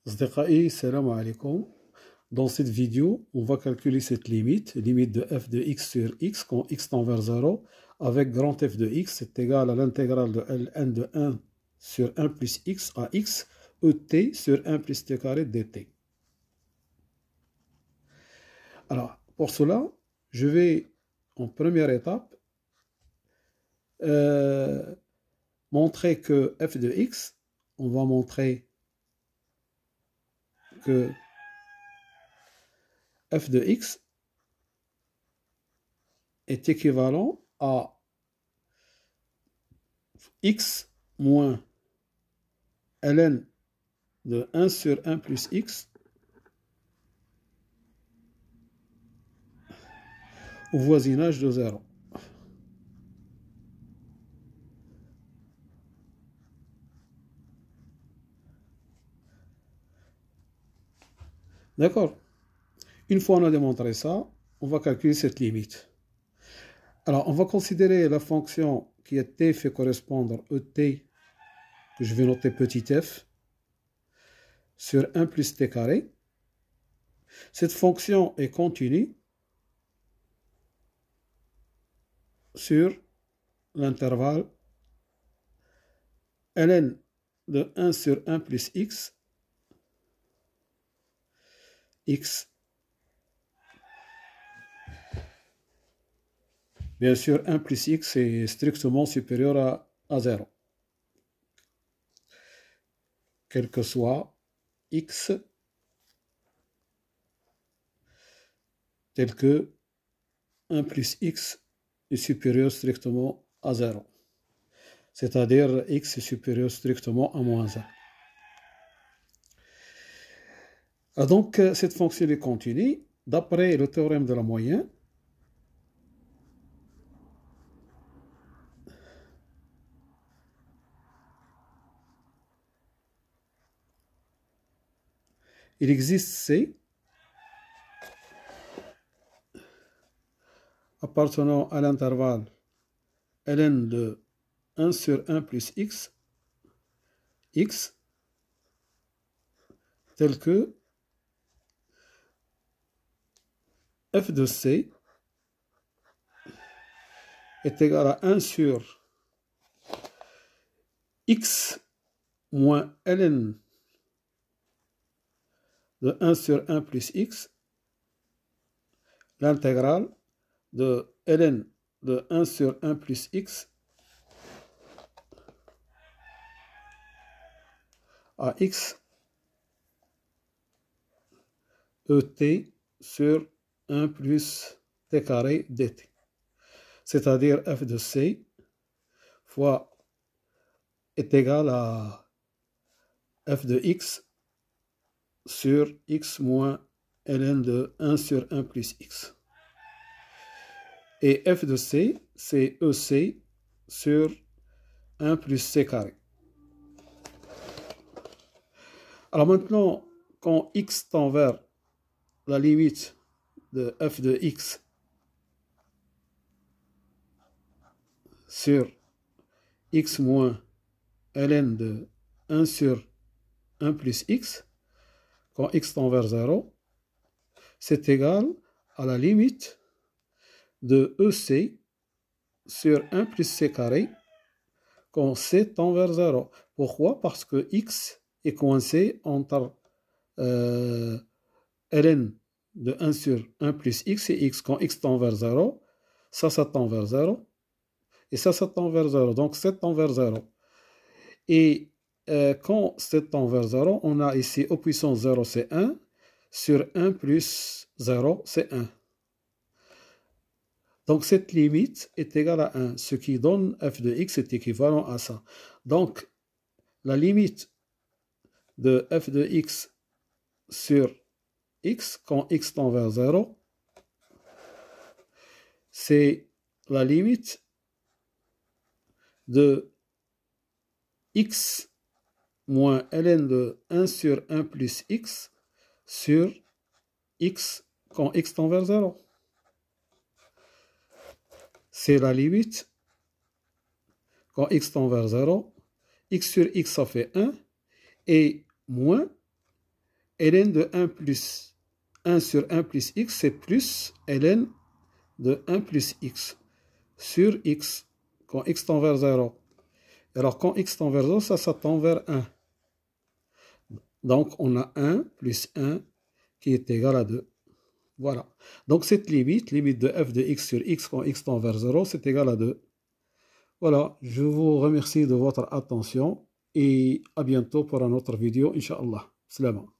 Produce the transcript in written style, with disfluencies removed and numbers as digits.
Asdiqai, salam alaikum. Dans cette vidéo, on va calculer cette limite de f de x sur x quand x tend vers 0, avec grand f de x est égal à l'intégrale de ln de 1 sur 1 plus x à x, et sur 1 plus t carré dt. Alors, pour cela, je vais, en première étape, montrer que f de x, on va montrer que f de x est équivalent à x moins ln de 1 sur 1 plus x au voisinage de 0. D'accord? Une fois on a démontré ça, on va calculer cette limite. Alors, on va considérer la fonction qui est t fait correspondre et, que je vais noter petit f, sur 1 plus t carré. Cette fonction est continue sur l'intervalle ln de 1 sur 1 plus x, x. Bien sûr, 1 plus x est strictement supérieur à 0. Quel que soit x tel que 1 plus x est supérieur strictement à 0. C'est-à-dire x est supérieur strictement à moins 1. Donc, cette fonction est continue. D'après le théorème de la moyenne, il existe C appartenant à l'intervalle ln de 1 sur 1 plus x, x, tel que f de C est égal à 1 sur x moins ln de 1 sur 1 plus x, l'intégrale de ln de 1 sur 1 plus x à x et sur 1 plus t carré dt. C'est-à-dire f de C fois est égal à f de x sur x moins ln de 1 sur 1 plus x. Et f de C, c'est EC sur 1 plus c carré. Alors maintenant, quand x tend vers la limite de f de x sur x moins ln de 1 sur 1 plus x, quand x tend vers 0, c'est égal à la limite de EC sur 1 plus c carré quand c tend vers 0. Pourquoi? Parce que x est coincé entre ln de 1 sur 1 plus x et x. Quand x tend vers 0, ça tend vers 0, et ça tend vers 0. Donc, 7 tend vers 0. Et quand 7 tend vers 0, on a ici au puissance 0, c'est 1, sur 1 plus 0, c'est 1. Donc, cette limite est égale à 1, ce qui donne f de x est équivalent à ça. Donc, la limite de f de x sur x, quand x tend vers 0, c'est la limite de x moins ln de 1 sur 1 plus x sur x quand x tend vers 0. C'est la limite quand x tend vers 0. X sur x, ça fait 1. Et moins ln de 1 plus 1 sur 1 plus x, c'est plus ln de 1 plus x sur x, quand x tend vers 0. Alors, quand x tend vers 0, ça tend vers 1. Donc, on a 1 plus 1 qui est égal à 2. Voilà. Donc, cette limite de f de x sur x quand x tend vers 0, c'est égal à 2. Voilà, je vous remercie de votre attention et à bientôt pour une autre vidéo, Inch'Allah. Salam.